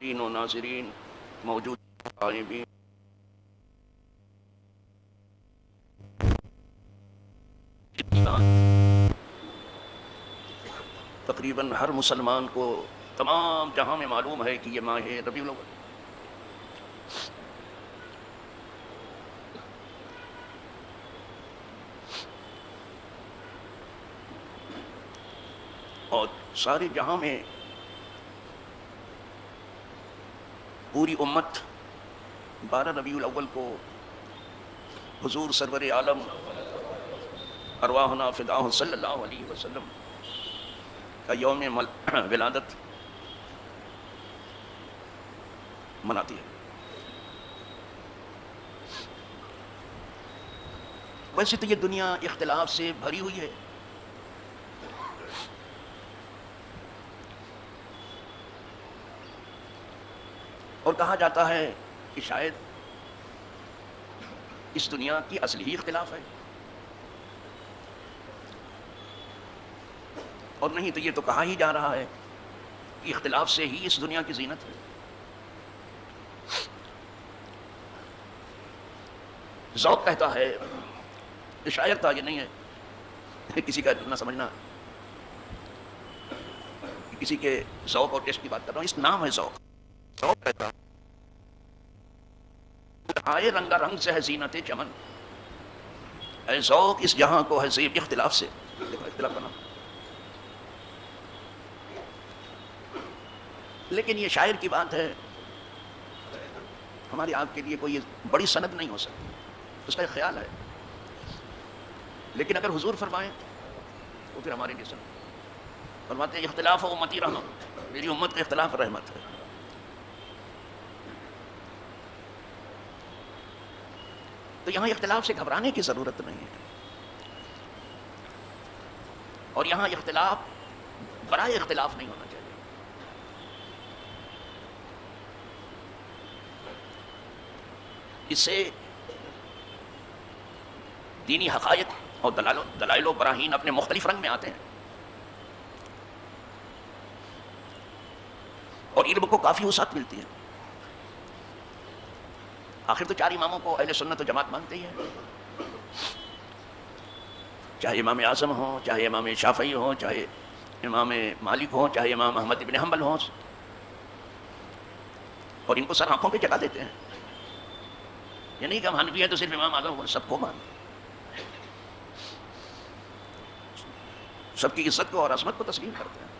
و ناظرین موجود غائبین تقریباً ہر مسلمان کو تمام جہاں میں معلوم ہے کہ یہ ماہ ربیع الاول اور سارے جہاں میں پوری امت 12 ربیع الاول کو حضور سرور عالم ارواحنا فداہ صلی اللہ علیہ وسلم کا یوم ولادت مناتی ہے۔ ویسے تو یہ دنیا اختلاف سے بھری ہوئی ہے، اور کہا جاتا ہے کہ شاید اس دنیا کی اصل ہی اختلاف ہے، اور نہیں تو یہ تو کہا ہی جا رہا ہے کہ اختلاف سے ہی اس دنیا کی زینت ہے۔ ذوق کہتا ہے، شاعر تھا، یہ نہیں ہے کسی کا نہ سمجھنا، کسی کے ذوق اور ٹیسٹ کی بات کر رہا ہوں، اس نام ہے ذوق۔ ذوق کہتا آئے رنگا رنگ سے ہے زینت چمن، اے ذوق اس جہاں کو ہے زیب اختلاف سے۔ دیکھو اختلاف کا نام، لیکن یہ شاعر کی بات ہے، ہماری آپ کے لیے کوئی بڑی سند نہیں ہو سکتی، اس کا ایک خیال ہے، لیکن اگر حضور فرمائیں تو پھر ہمارے لیے سند۔ فرماتے ہیں اختلاف امتی رحمت، میری امت کا اختلاف رحمت ہے۔ تو یہاں اختلاف سے گھبرانے کی ضرورت نہیں ہے، اور یہاں اختلاف برائے اختلاف نہیں ہونا چاہیے۔ اس سے دینی حقائق اور دلائل و براہین اپنے مختلف رنگ میں آتے ہیں، اور علم کو کافی وسعت ملتی ہے۔ آخر تو 4 اماموں کو اہل سنت و جماعت مانتے ہی ہیں، چاہے امام اعظم ہوں، چاہے امام شافعی ہوں، چاہے امام مالک ہوں، چاہے امام احمد بن حنبل ہوں، اور ان کو سر آنکھوں پہ جگہ دیتے ہیں۔ یہ نہیں کہ ہم حنفی ہیں تو صرف امام اعظم سب کو مانتے ہیں، سب کی عزت کو اور عظمت کو تسلیم کرتے ہیں۔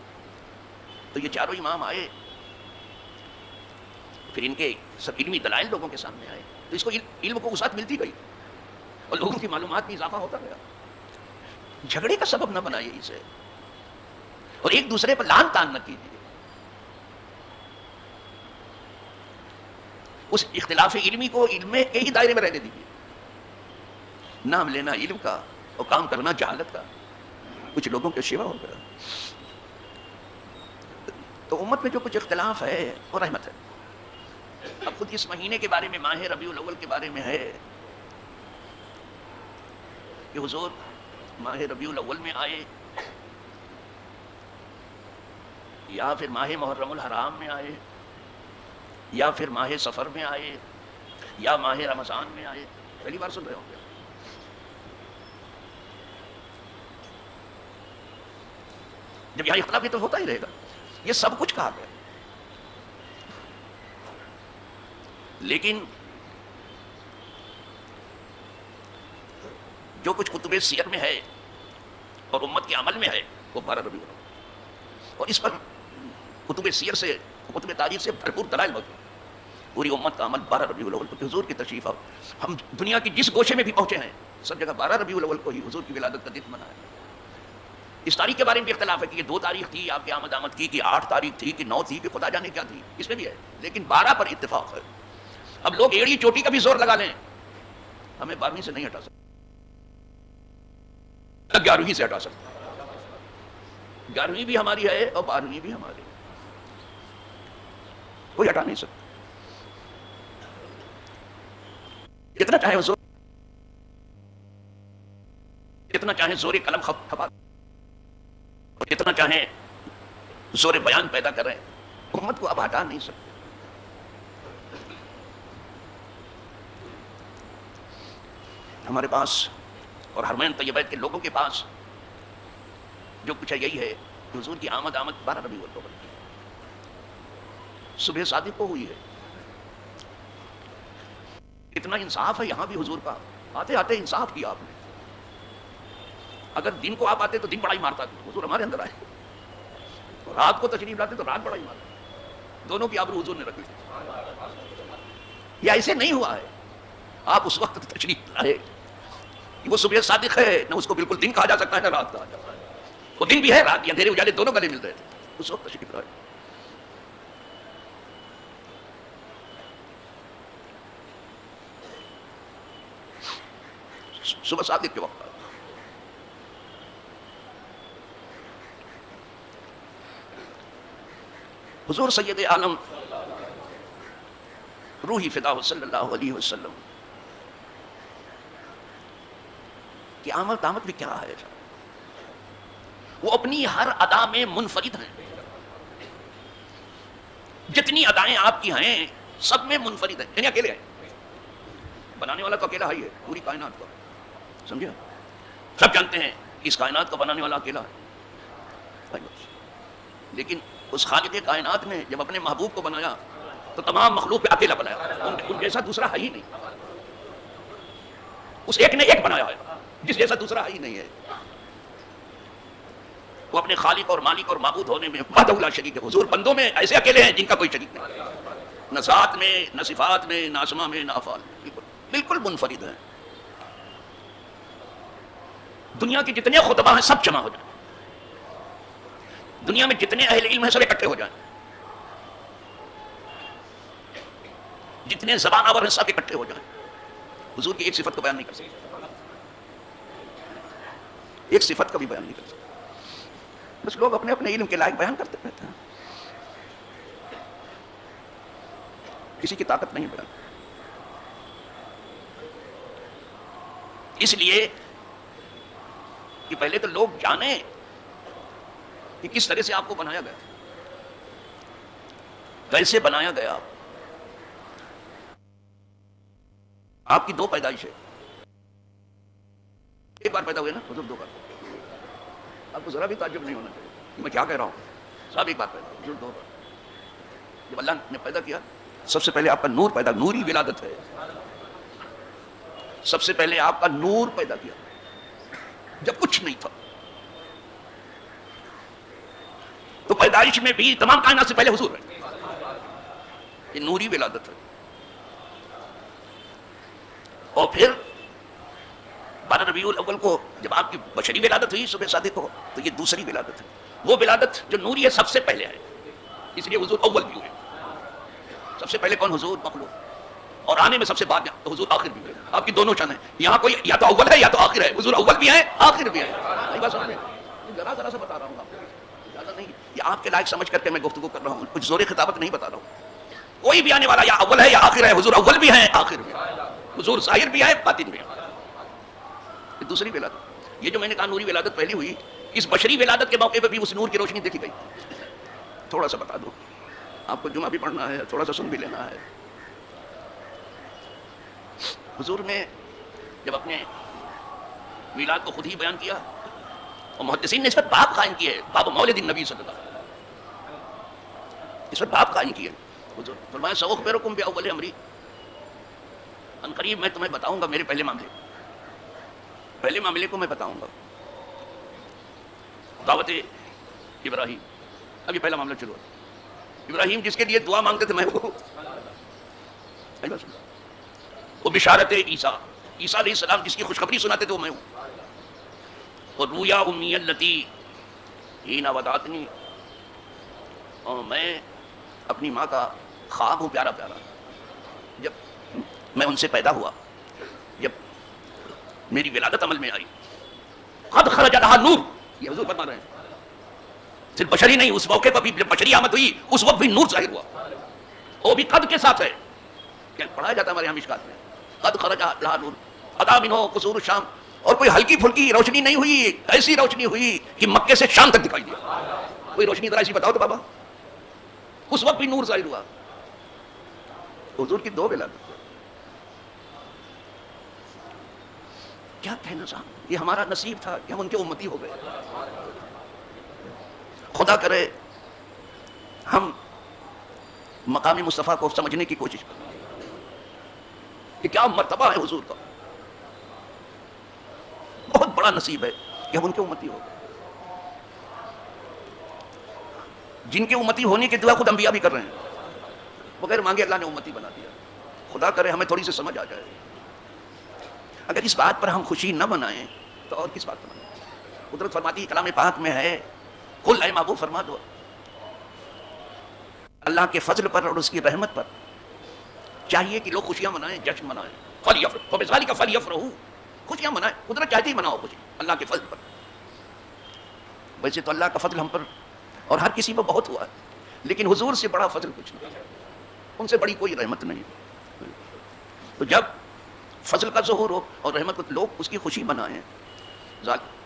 تو یہ چاروں امام آئے، پھر ان کے سب علمی دلائل لوگوں کے سامنے آئے، تو اس کو علم کو وسعت ملتی گئی، اور لوگوں کی معلومات میں اضافہ ہوتا گیا۔ جھگڑے کا سبب نہ بنائیے اسے، اور ایک دوسرے پر لعن طعن نہ کیجیے۔ اس اختلاف علمی کو علم کے ہی دائرے میں رہنے دیجیے۔ نام لینا علم کا اور کام کرنا جہالت کا کچھ لوگوں کے سوا ہو گیا۔ تو امت میں جو کچھ اختلاف ہے وہ رحمت ہے۔ اب خود اس مہینے کے بارے میں، ماہ ربیع الاول کے بارے میں ہے کہ حضور ماہ ربیع الاول میں آئے، یا پھر ماہ محرم الحرام میں آئے، یا پھر ماہ سفر میں آئے، یا ماہ رمضان میں آئے۔ پہلی بار سن رہے ہوں گے۔ جب یہاں اختلاف تو ہوتا ہی رہے گا، یہ سب کچھ کہا گیا، لیکن جو کچھ کتب سیر میں ہے اور امت کے عمل میں ہے وہ 12 ربیع الاول، اور اس پر کتب سیر سے، کتب تاریخ سے بھرپور دلائل موجود۔ پوری امت کا عمل 12 ربیع الاول کو، حضور کی تشریف آؤ، ہم دنیا کی جس گوشے میں بھی پہنچے ہیں سب جگہ 12 ربیع الاول کو ہی حضور کی ولادت کا دن منایا۔ اس تاریخ کے بارے میں بھی اختلاف ہے کہ یہ 2 تاریخ تھی آپ کی آمد کی، کہ 8 تاریخ تھی، کہ 9 تھی، کہ خدا جانے کیا تھی، اس میں بھی ہے، لیکن 12 پر اتفاق ہے۔ اب لوگ ایڑی چوٹی کا بھی زور لگا لیں، ہمیں 12ویں سے نہیں ہٹا سکتے، 11ویں سے ہٹا سکتے، 11ویں بھی ہماری ہے اور 12ویں بھی ہماری، کوئی ہٹا نہیں سکتا۔ جتنا چاہے زور، جتنا چاہے زور قلم کھپا، جتنا چاہیں زور بیان پیدا کریں، امت کو اب ہٹا نہیں سکتے۔ ہمارے پاس اور حرمین طیبین کے لوگوں کے پاس جو کچھ ہے یہی ہے کہ حضور کی آمد 12 ربیع الاول صبح صادق کو ہوئی ہے. اتنا انصاف ہے یہاں بھی حضور کا, آتے آتے انصاف کیا آپ نے. اگر دن کو آپ آتے تو دن بڑا ہی مارتا, حضور ہمارے اندر آئے. رات کو تشریف لاتے تو رات بڑا ہی مارتا. دونوں کی آبرو حضور نے رکھی. یہ ایسے نہیں ہوا ہے, آپ اس وقت تشریف لائے. وہ صبح صادق ہے, نہ اس کو بالکل دن کہا جا سکتا ہے نہ رات کہا جا سکتا ہے. وہ دن بھی ہے, رات بھی, اندھیرے اجالے دونوں گلے مل رہے تھے, اس وقت تشریف لائے. صبح صادق کے وقت حضور سید عالم روحی فدا صلی اللہ علیہ وسلم کی آمد بھی کیا ہے. وہ اپنی ہر ادا میں منفرد ہیں. جتنی ادائیں آپ کی ہیں سب میں منفرد ہیں, یعنی اکیلے ہیں. بنانے والا تو اکیلا ہی ہے پوری کائنات کا, سمجھے. سب جانتے ہیں کہ اس کائنات کا بنانے والا اکیلا ہے. لیکن اس خالق کائنات نے جب اپنے محبوب کو بنایا تو تمام مخلوق پہ اکیلا بنایا. ان جیسا دوسرا ہے ہی نہیں. اس ایک نے ایک بنایا ہے جس جیسا دوسرا ہے ہی نہیں ہے. وہ اپنے خالق اور مالک اور معبود ہونے میں وحدہ لا شریک ہے. حضور بندوں میں ایسے اکیلے ہیں جن کا کوئی شریک نہیں, نہ ذات میں, نہ صفات میں, نہ اسما میں, نہ افعال میں. بالکل منفرد ہیں. دنیا کے جتنے خطبہ ہیں سب جمع ہو جائیں, دنیا میں جتنے اہل علم ہیں سب اکٹھے ہو جائیں, جتنے زبان آور ہیں سب اکٹھے ہو جائیں, حضور کی ایک صفت کو بیان نہیں کر سکتے. ایک صفت کا بھی بیان نہیں کر سکتے. بس لوگ اپنے اپنے علم کے لائق بیان کرتے رہتے ہیں, کسی کی طاقت نہیں بیان. اس لیے کہ پہلے تو لوگ جانیں کہ کس طرح سے آپ کو بنایا گیا, کیسے بنایا گیا. آپ کی 2 پیدائش ہے. ایک بار پیدا ہوئے نا حضور, 2 بار. آپ کو ذرا بھی تعجب نہیں ہونا چاہیے کہ میں کیا کہہ رہا ہوں. صاحب ایک بار پیدا, حضور 2 بار. جب اللہ نے پیدا کیا سب سے پہلے آپ کا نور پیدا, نوری ولادت ہے. سب سے پہلے آپ کا نور پیدا کیا جب کچھ نہیں تھا. تو پیدائش میں بھی تمام کائنات سے پہلے حضور ہے. یہ نوری ولادت ہے. اور پھر 12 ربیع الاول کو جب آپ کی بشری ولادت ہوئی صبح صادق کو, تو یہ دوسری ولادت ہے. وہ ولادت جو نوری ہے سب سے پہلے ہے, اس لیے حضور اول بھی ہوئے. سب سے پہلے کون؟ حضور مخلوق. اور آنے میں سب سے بعد تو حضور آخر بھی ہوئے. آپ کی دونوں شان ہیں. یہاں کوئی یا تو اول ہے یا تو آخر ہے. حضور اول بھی ہیں آخر بھی ہیں. ذرا ذرا سے بتا رہا ہوں آپ کو, زیادہ نہیں. یہ آپ کے لائق سمجھ کر کے میں گفتگو کر رہا ہوں, کچھ زور خطابت نہیں بتا رہا ہوں. کوئی بھی آنے والا یا اول ہے یا آخر ہے. حضور اول بھی ہیں آخر بھی ہیں. حضور ظاہر بھی ہے باطن بھی ہے. یہ دوسری ولادت. یہ جو میں نے کہا نوری ولادت پہلی ہوئی, اس بشری ولادت کے موقع پہ بھی اس نور کی روشنی دیکھی گئی. تھوڑا سا بتا دو, آپ کو جمعہ بھی پڑھنا ہے, تھوڑا سا سن بھی لینا ہے. حضور نے جب اپنے میلاد کو خود ہی بیان کیا, اور محدثین نے اس پر باب قائم کیے, باب مولد النبی صلی اللہ علیہ وسلم, اس پر باب قائم کیے. حضور فرمایا سأخبرکم بأول امری, ان قریب میں تمہیں بتاؤں گا میرے پہلے معاملے کو میں بتاؤں گا. دعوت ابراہیم, اب یہ پہلا معاملہ شروع ہے. ابراہیم جس کے لیے دعا مانگتے تھے میں وہ بشارت عیسیٰ علیہ السلام جس کی خوشخبری سناتے تھے وہ میں ہوں. اور رویا امی التی حین ودعتنی, اور میں اپنی ماں کا خواب ہوں پیارا پیارا. جب میں ان سے پیدا ہوا, جب میری ولادت عمل میں آئی, قد خرج لہا نور, یہ حضور فرما رہے ہیں. صرف بشری نہیں, اس موقع پر بھی جب بشری آمد ہوئی اس وقت بھی نور ظاہر ہوا, وہ بھی قد کے ساتھ ہے. کیا پڑھایا جاتا ہے ہمارے یہاں مشکات میں, قد خرج لہا نور ادا منہ قصور الشام. اور کوئی ہلکی پھلکی روشنی نہیں ہوئی, ایسی روشنی ہوئی کہ مکے سے شام تک دکھائی دیا. کوئی روشنی ذرا ایسی بتاؤ تو بابا. اس وقت بھی نور ظاہر ہوا. حضور کی 2 ولادت. کیا کہنا صاحب، یہ ہمارا نصیب تھا کہ ہم ان کے امتی ہو گئے. خدا کرے ہم مقام مصطفیٰ کو سمجھنے کی کوشش کریں کہ کیا مرتبہ ہے حضور کا. بہت بڑا نصیب ہے کہ ہم ان کے امتی ہو گئے. جن کے امتی ہونے کی دعا خود انبیاء بھی کر رہے ہیں، بغیر مانگے اللہ نے امتی بنا دیا. خدا کرے ہمیں تھوڑی سی سمجھ آ جائے. اگر اس بات پر ہم خوشی نہ منائیں تو اور کس بات پر منائیں. قدرت فرماتی ہے کلام پاک میں ہے، قل اے محبوب فرما دو اللہ کے فضل پر اور اس کی رحمت پر چاہیے کہ لوگ خوشیاں منائیں، جشن منائیں. فَبِذَلِكَ فَلْيَفْرَحُوا، خوشیاں منائیں. قدرت چاہتی ہی مناؤ خوشی اللہ کے فضل پر. ویسے تو اللہ کا فضل ہم پر اور ہر کسی پر بہت ہوا ہے، لیکن حضور سے بڑا فضل کچھ نہیں، ان سے بڑی کوئی رحمت نہیں. تو جب فضل کا ظہور ہو اور رحمت کو لوگ اس کی خوشی منائیں،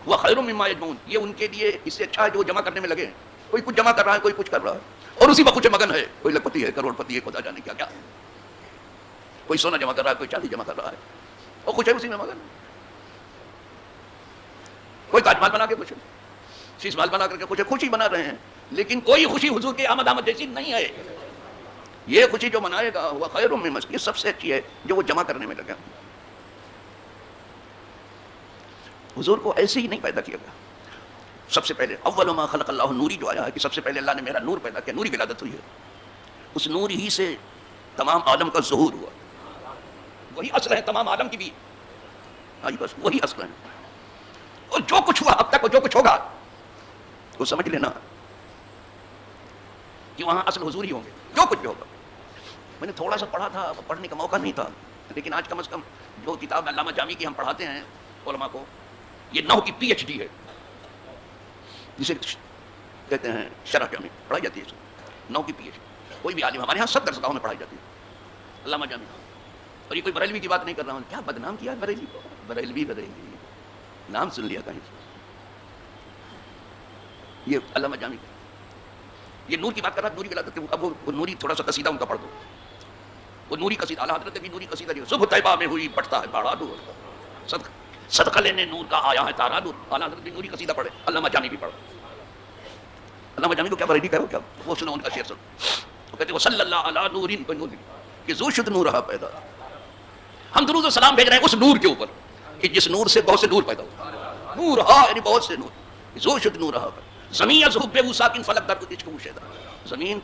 وہ خیر مما یجمعون، یہ ان کے لیے اس سے اچھا ہے جو جمع کرنے میں لگے ہیں. کوئی کچھ جمع کر رہا ہے، کوئی کچھ کر رہا ہے اور اسی وقت کچھ مگن ہے. کوئی لکھپتی ہے، کروڑ پتی ہے، خدا جانے کیا کیا. کوئی سونا جمع کر رہا ہے، کوئی چاندی جمع کر رہا ہے اور کچھ ہے اسی میں مگن. کوئی تاج محل بنا کے کچھ، شیش محل بنا کر کے کچھ خوشی بنا رہے ہیں، لیکن کوئی خوشی حضور کی آمد جیسی نہیں ہے. یہ خوشی جو منائے گا وہ خیر مما، یہ سب سے اچھی ہے جو وہ جمع کرنے میں لگا. حضور کو ایسے ہی نہیں پیدا کیا گیا. سب سے پہلے اول ما خلق اللہ نوری جو آیا ہے کہ سب سے پہلے اللہ نے میرا نور پیدا کیا، نوری ولادت ہوئی ہے. اس نور ہی سے تمام عالم کا ظہور ہوا. وہی اصل ہے تمام عالم کی بھی. بس وہی اصل ہے. اور جو کچھ ہوا اب تک اور جو کچھ ہوگا وہ سمجھ لینا کہ وہاں اصل حضور ہی ہوں گے جو کچھ بھی ہوگا. میں نے تھوڑا سا پڑھا تھا، پڑھنے کا موقع نہیں تھا، لیکن آج کم از کم جو کتاب علامہ جامی کی ہم پڑھاتے ہیں علماء کو، یہ نحو کی پی ایچ ڈی ہے جسے کہتے ہیں شرح جامی پڑھائی جاتی ہے. نحو کی پی ایچ ڈی کوئی بھی عالم ہمارے یہاں 70 درسگاہوں میں پڑھائی جاتی ہے علامہ جامی. اور یہ کوئی بریلوی کی بات نہیں کر رہا ہوں. کیا بدنام کیا ہے بریلوی کو، بریلوی نام سن لیا کہیں. یہ علامہ جامی یہ نور کی بات کر رہا ہے، نوری ولادت. اب وہ نوری تھوڑا سا قصیدہ ان کا پڑھ دو. وہ نوری قصیدہ اعلیٰ حضرت بھی نوری قصیدہ جو صبح طیبہ میں ہوئی بٹتا ہے پہاڑا دور، صدقہ لینے نور کا آیا ہے تارا دور. اعلیٰ حضرت بھی نوری قصیدہ پڑھے، علامہ جامی بھی پڑھو. علامہ جامی کو کیا بریلی کرو کیا، وہ سنو ان کا شعر سنو. وہ کہتے ہیں صلی اللہ علی نور بنور کہ ذو شد نور رہا پیدا. ہم درود و سلام بھیج رہے ہیں اس نور کے اوپر کہ جس نور سے بہت سے نور پیدا ہو. نور ہا یعنی بہت سے نور. ذو شد نور رہا پیدا. زمین از حب او ساکن فلک در کو عشق و شیدا. زمین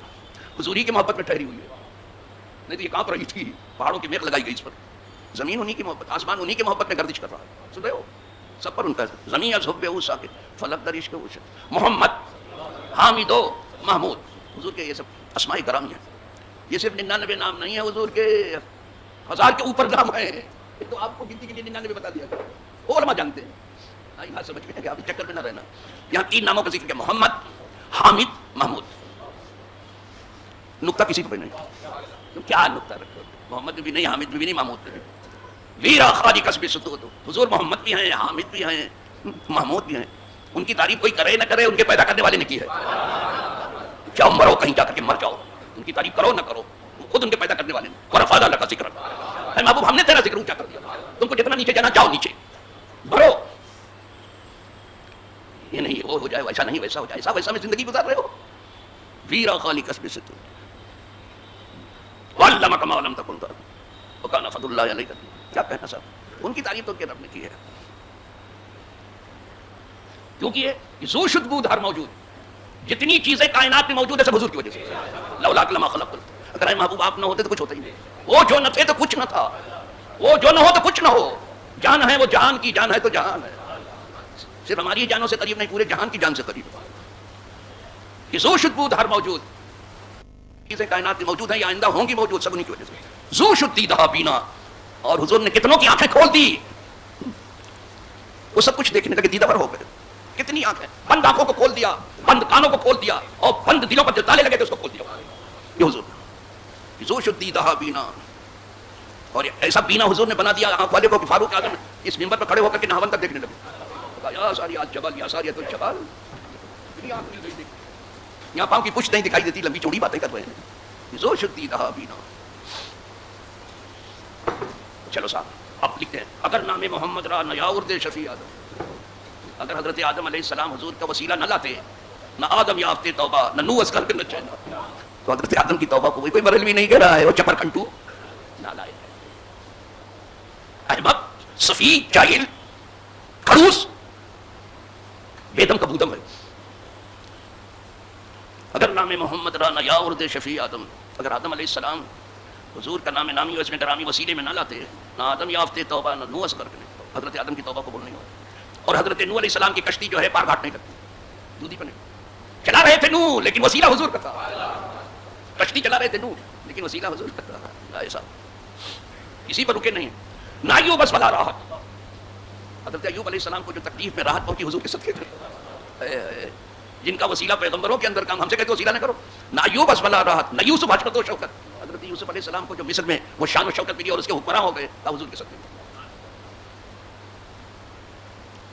حضوری کی محبت میں ٹھہری ہوئی ہے، نہیں تو یہ کہاں پر رہی تھی. پہاڑوں کی میخ لگائی گئی اس پر. زمین انہی کی محبت، آسمان انہی کی محبت میں گردش کر رہا ہے. سن رہے ہو سب پر ان کا زمین از حب او ساکن فلک در عشق و شیدا. محمد، حامد و محمود حضور کے یہ سب اسماء گرامی ہیں. یہ صرف 99 نام نہیں ہے حضور کے، 1000 کے اوپر نام ہیں. یہ تو آپ کو گنتی کے لیے 99 بتا دیا گیا. وہ علماء جانتے ہیں. بات سمجھ میں کہ آپ چکر میں نہ رہنا. یہاں 3 ناموں کا ذکر کیا، محمد، حامد، محمود. نقطہ کسی پہ نہیں. کیا نقطہ رکھو، محمد بھی نہیں، حامد بھی نہیں، محمود بھی نہیں. ویرا خالی قصبی ستوت. حضور محمد بھی ہیں، حامد بھی ہیں، محمود بھی ہیں. ان کی تعریف کوئی کرے نہ کرے ان کے پیدا کرنے والے نے کی ہے. کیا مرو کہیں جا کر کے مر جاؤ، ان کی تعریف کرو نہ کرو خود ان کے پیدا کرنے والے نے. ورفعنا لک ذکرک. اے محبوب ہم نے تیرا ذکر اونچا کر دیا، تم کو جتنا نیچے جانا جاؤ نیچے بھرو. یہ نہیں وہ ہو جائے ویسا نہیں ویسا ہو جائے، ایسا ویسا میں زندگی گزار رہے ہو. ویرا خالی قصبی ستوت وعلمک ما لم تکن تعلم وکان فضل اللہ علیک. کیا کہنا صاحب، ان کی تعریف تو ان کے رب نے کی ہے. کیونکہ یہ ذو شد بود ہر موجود، جتنی چیزیں کائنات میں موجود ہے سب حضور کی وجہ سے. لولا لما خلقت، اگر اے محبوب آپ نہ ہوتے تو کچھ ہوتا ہی نہیں. وہ جو نہ تھے تو کچھ نہ تھا، وہ جو نہ ہو تو کچھ نہ ہو. جان ہے وہ جہان کی جان ہے تو جہان ہے. صرف ہماری جانوں سے قریب نہیں، پورے جہان کی جان سے قریب. یہ ذو شد بود ہر موجود، چیزیں کائنات میں موجود ہیں یا آئندہ ہوں گی موجود، سب انہی کی وجہ سے. ذو شد دیدہ بینا، اور حضور نے کتنوں کی آنکھیں کھول دی. وہ سب کچھ دیکھنے لگے، دیدہ پر ہو گئے. کتنی آنکھیں، بند آنکھوں کو کھول دیا، بند کانوں کو کھول دیا، اور بند دلوں پر جو تالے لگے تھے اس کو کھول دیا. یہ حضور ذو شد دیدہ بینا. اور ایسا بینا حضور نے بنا دیا آنکھ والے کو کہ فاروق اعظم اس منبر پر کھڑے ہو کر کے نہاون تک دیکھنے لگے. یا ساریات جبل یا ساریات الجبال. یہاں پاؤں کی پشت نہیں دکھائی دیتی، لمبی چوڑی باتیں کر رہے ہیں. ذو شد دیدہ بینا. چلو صاحب آپ لکھتے ہیں اگر نام محمد را نہ یاورد شفیع آدم، اگر حضرت آدم علیہ السلام حضور کا وسیلہ نہ لاتے، نہ آدم یافتے توبہ، نہ نوح اسکر کے نہ چینا، تو حضرت آدم کی توبہ کو کوئی بریلوی نہیں کہہ رہا ہے، وہ چپر کنٹو نہ لائے. احمد، صفی، جاہل، خڑوس، بیدم کا بودم ہے. اگر نام محمد را نہ یاورد شفیع آدم، اگر آدم علیہ السلام حضور کا نام نامی و اسم ڈرامی وسیلے میں نہ لاتے، نہ آدم یافتے توبہ، نہ نوح اسکر کے، حضرت آدم کی توبہ قبول نہیں ہوتی. اور حضرت نوح علیہ السلام کی کشتی جو ہے پار گھاٹ نہیں کرتی، دودھی پر نہیں چلا رہے تھے نوح لیکن وسیلہ حضور کا تھا. کشتی چلا رہے تھے نوح لیکن وسیلہ حضور کا تھا. ایسا کسی پر رکے نہیں. نہ ایوب بس ولا راحت، حضرت ایوب علیہ السلام کو جو تکلیف میں راحت پہنچی حضور کے صدقے تھے، جن کا وسیلہ پیغمبروں کے اندر کام، ہم سے کہتے وسیلہ نہ کرو. نہ ایوب بس ولا راحت، نہ یوسف حشمت و شوکت، حضرت یوسف علیہ السلام کو جو مصر میں وہ شان و شوکت ملی اور اس کے حکمراں ہو گئے، تھا حضور کے صدقے.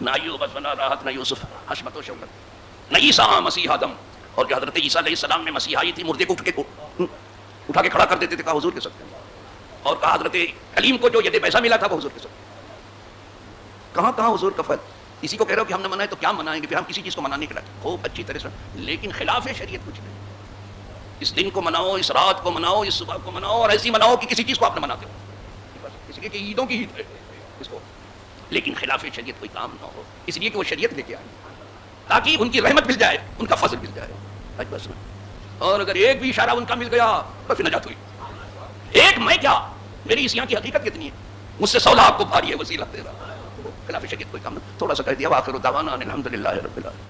نہ ایوب بس ولا راحت، نہ یوسف حشمت و شوکت، نہ عیسیٰ مسیح آدم، اور جو حضرت عیسیٰ علیہ السلام میں مسیحائی تھی، مردے کو اٹھا کے کھڑا کر دیتے تھے، کہا حضور کے صدقے. اور کہا حضرت کلیم کو جو ید پیسہ ملا تھا وہ حضور کے صدقے. کہاں کہاں حضور کا فضل. کسی کو کہہ رہے ہو کہ ہم نہ منائیں تو کیا منائیں گے، پھر ہم کسی چیز کو منانے کے لیے خوب اچھی طرح سے، لیکن خلاف شریعت کچھ نہیں. اس دن کو مناؤ، اس رات کو مناؤ، اس صبح کو مناؤ، اور ایسی مناؤ کہ کسی چیز کو آپ نہ مناتے ہو، بس اس لیے کہ عیدوں کی عید ہے اس کو، لیکن خلاف شریعت کوئی کام نہ ہو، اس لیے کہ وہ شریعت لے کے آئے تاکہ ان کی رحمت مل جائے، ان کا فضل مل جائے بس. اور اگر ایک بھی اشارہ ان کا مل گیا تو پھر نجات ہوئی. ایک میں کیا، میری اس یہاں کی حقیقت کتنی ہے، مجھ سے 100 لاکھ کو بھاری ہے وسیلہ تیرا. خلاف شریعت کوئی کام نہ. تھوڑا سا کہہ دیا، وآخر دعوانا ان الحمد للہ رب العالمین.